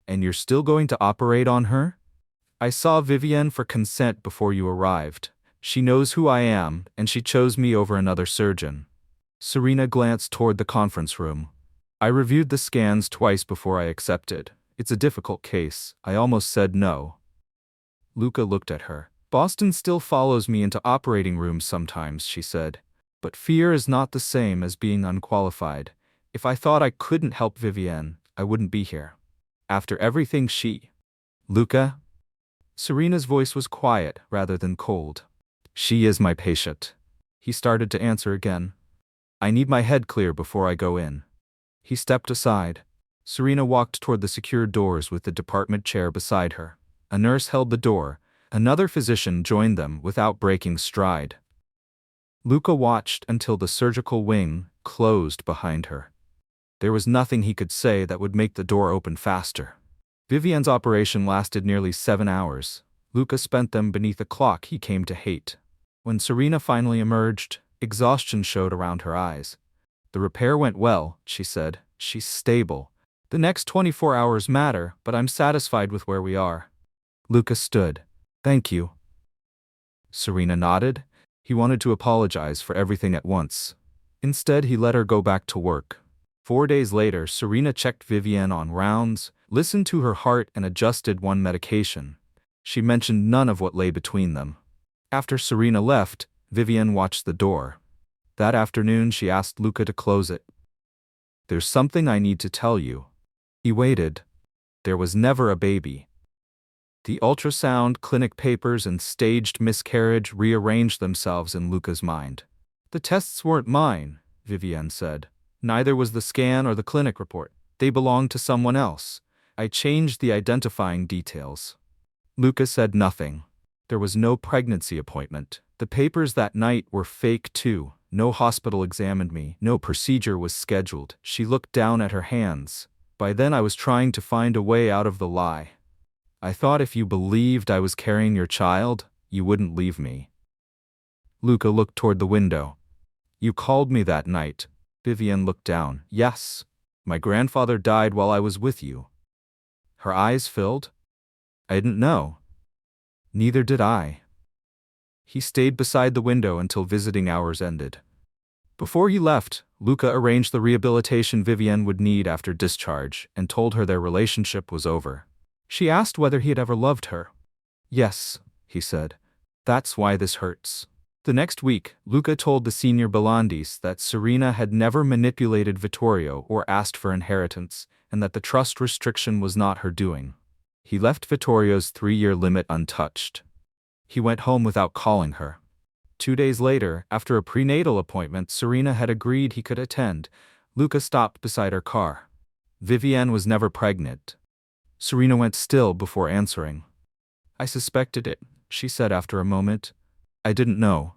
And you're still going to operate on her? I saw Vivienne for consent before you arrived. She knows who I am, and she chose me over another surgeon. Serena glanced toward the conference room. I reviewed the scans twice before I accepted. It's a difficult case. I almost said no. Luca looked at her. Boston still follows me into operating rooms sometimes, she said. But fear is not the same as being unqualified. If I thought I couldn't help Vivienne, I wouldn't be here. After everything Luca? Serena's voice was quiet rather than cold. She is my patient. He started to answer again. I need my head clear before I go in. He stepped aside. Serena walked toward the secured doors with the department chair beside her. A nurse held the door. Another physician joined them without breaking stride. Luca watched until the surgical wing closed behind her. There was nothing he could say that would make the door open faster. Vivienne's operation lasted nearly 7 hours. Luca spent them beneath a clock he came to hate. When Serena finally emerged, exhaustion showed around her eyes. The repair went well, she said. She's stable. The next 24 hours matter, but I'm satisfied with where we are. Luca stood. Thank you. Serena nodded. He wanted to apologize for everything at once. Instead, he let her go back to work. 4 days later, Serena checked Vivienne on rounds, listened to her heart, and adjusted one medication. She mentioned none of what lay between them. After Serena left, Vivienne watched the door. That afternoon, she asked Luca to close it. There's something I need to tell you. He waited. There was never a baby. The ultrasound, clinic papers, and staged miscarriage rearranged themselves in Luca's mind. The tests weren't mine, Vivienne said. Neither was the scan or the clinic report. They belonged to someone else. I changed the identifying details. Luca said nothing. There was no pregnancy appointment. The papers that night were fake too. No hospital examined me. No procedure was scheduled. She looked down at her hands. By then I was trying to find a way out of the lie. I thought if you believed I was carrying your child, you wouldn't leave me. Luca looked toward the window. You called me that night. Vivienne looked down. Yes. My grandfather died while I was with you. Her eyes filled. I didn't know. Neither did I. He stayed beside the window until visiting hours ended. Before he left, Luca arranged the rehabilitation Vivienne would need after discharge and told her their relationship was over. She asked whether he had ever loved her. Yes, he said. That's why this hurts. The next week, Luca told the senior Bellandis that Serena had never manipulated Vittorio or asked for inheritance, and that the trust restriction was not her doing. He left Vittorio's 3-year limit untouched. He went home without calling her. 2 days later, after a prenatal appointment Serena had agreed he could attend, Luca stopped beside her car. Vivienne was never pregnant. Serena went still before answering. I suspected it, she said after a moment. I didn't know.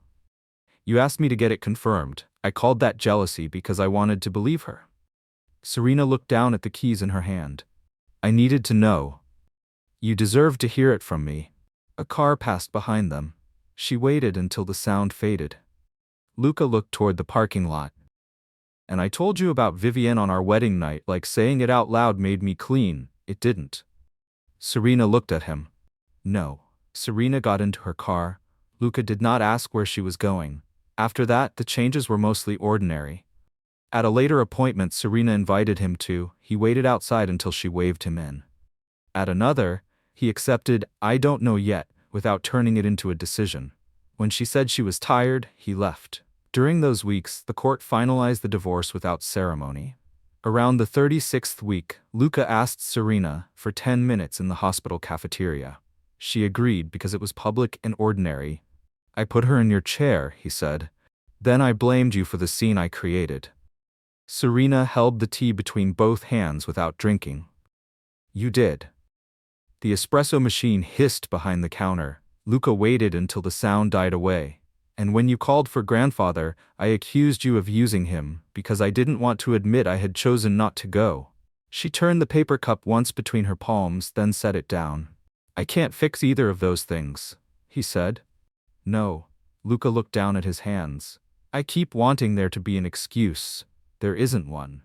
You asked me to get it confirmed. I called that jealousy because I wanted to believe her. Serena looked down at the keys in her hand. I needed to know. You deserved to hear it from me. A car passed behind them. She waited until the sound faded. Luca looked toward the parking lot. And I told you about Vivienne on our wedding night, like saying it out loud made me clean. It didn't. Serena looked at him. No. Serena got into her car. Luca did not ask where she was going. After that, the changes were mostly ordinary. At a later appointment Serena invited him to, he waited outside until she waved him in. At another, he accepted, I don't know yet, without turning it into a decision. When she said she was tired, he left. During those weeks, the court finalized the divorce without ceremony. Around the 36th week, Luca asked Serena for 10 minutes in the hospital cafeteria. She agreed because it was public and ordinary. I put her in your chair, he said. Then I blamed you for the scene I created. Serena held the tea between both hands without drinking. You did. The espresso machine hissed behind the counter. Luca waited until the sound died away. And when you called for grandfather, I accused you of using him, because I didn't want to admit I had chosen not to go. She turned the paper cup once between her palms, then set it down. I can't fix either of those things, he said. No. Luca looked down at his hands. I keep wanting there to be an excuse. There isn't one.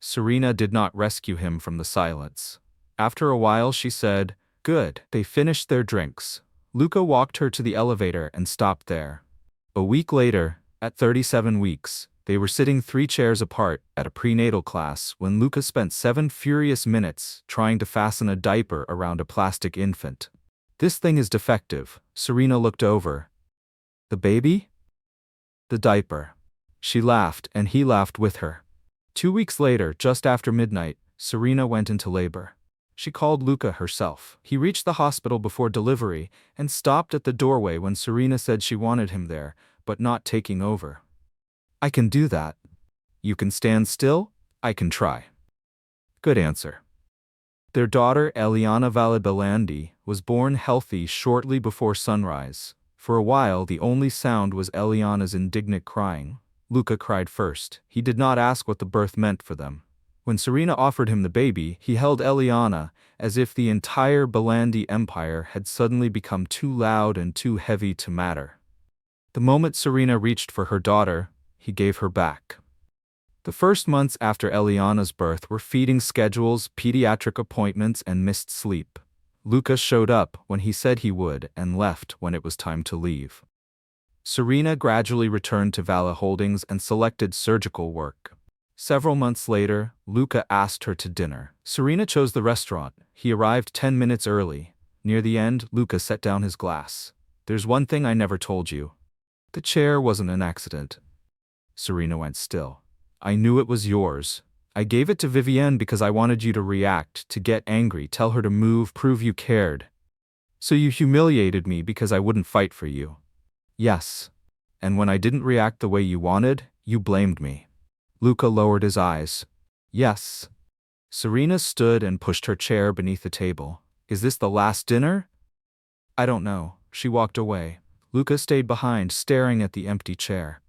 Serena did not rescue him from the silence. After a while she said, Good. They finished their drinks. Luca walked her to the elevator and stopped there. A week later, at 37 weeks, they were sitting 3 chairs apart at a prenatal class when Luca spent 7 furious minutes trying to fasten a diaper around a plastic infant. This thing is defective. Serena looked over. The baby? The diaper. She laughed and he laughed with her. 2 weeks later, just after midnight, Serena went into labor. She called Luca herself. He reached the hospital before delivery and stopped at the doorway when Serena said she wanted him there, but not taking over. I can do that. You can stand still? I can try. Good answer. Their daughter, Eliana Bellandi, was born healthy shortly before sunrise. For a while, the only sound was Eliana's indignant crying. Luca cried first. He did not ask what the birth meant for them. When Serena offered him the baby, he held Eliana as if the entire Bellandi empire had suddenly become too loud and too heavy to matter. The moment Serena reached for her daughter, he gave her back. The first months after Eliana's birth were feeding schedules, pediatric appointments, and missed sleep. Luca showed up when he said he would and left when it was time to leave. Serena gradually returned to Vala Holdings and selected surgical work. Several months later, Luca asked her to dinner. Serena chose the restaurant. He arrived 10 minutes early. Near the end, Luca set down his glass. There's one thing I never told you. The chair wasn't an accident. Serena went still. I knew it was yours. I gave it to Vivienne because I wanted you to react, to get angry, tell her to move, prove you cared. So you humiliated me because I wouldn't fight for you. Yes. And when I didn't react the way you wanted, you blamed me. Luca lowered his eyes. Yes. Serena stood and pushed her chair beneath the table. Is this the last dinner? I don't know. She walked away. Luca stayed behind, staring at the empty chair.